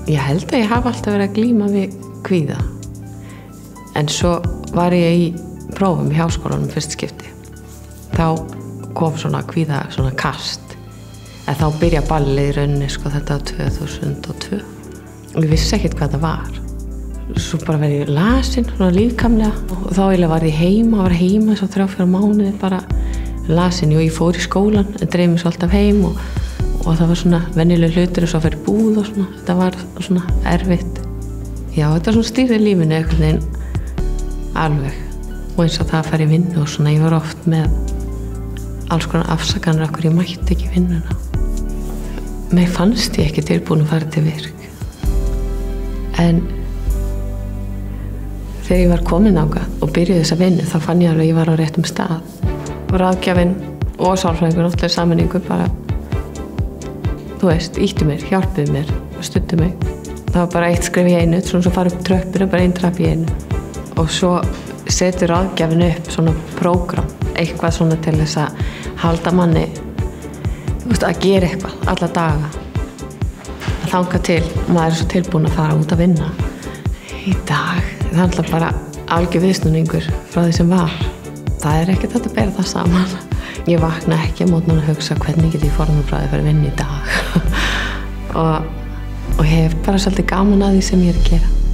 Ég held að ég hafi alltaf verið að glíma við kvíða. En svo var ég í prófum í háskólanum fyrst skipti. Þá kom svona kvíða, svona kast. En þá byrja ballið í rauninni, sko, þetta 2002. Og ég vissi ekkert hvað það var. Svo bara verið ég lasin, svona lífkamlega. Og þá var ég heima, var heima svo 3-4 mánuði bara lasin. Og ég fór í skólan, en dreif mig svo alltaf heim og það var svona venjuleg hlutur og svo að fara í búð og svona. Þetta var svona erfitt. Já, þetta var svona stýrði lífinu einhvern veginn alveg. Og eins og það að fara í vinnu og svona, ég var oft með alls konar afsakanir okkur, ég mætti ekki vinnuna. Mér fannst ég ekki tilbúin að fara til virk. En þegar ég var komin þangað og byrjuði þessa vinnu, þá fann ég alveg að ég var á réttum stað. Og ráðgjafinn og sálfræðingur náttúrulega í sameiningu bara, þú veist, ýttu mér, hjálpuðu mér og studdu mig. Það var bara eitt skref í einu, svona svo fara upp tröppuna, bara einn trapp í einu. Og svo setur ráðgjafinn upp svona prógram, eitthvað svona til þess að halda manni, þú veist, að gera eitthvað alla daga. Að þanga til, maður svo tilbúin að fara út að vinna. Í dag, það er alltaf bara algjör viðsnúningur frá því sem var. Það ekkert hægt að bera það saman. Ég vakna ekki á mótnana að hugsa hvernig get ég formabræði fyrir að vinna í dag. og hef bara svolítið gaman að því sem ég að gera.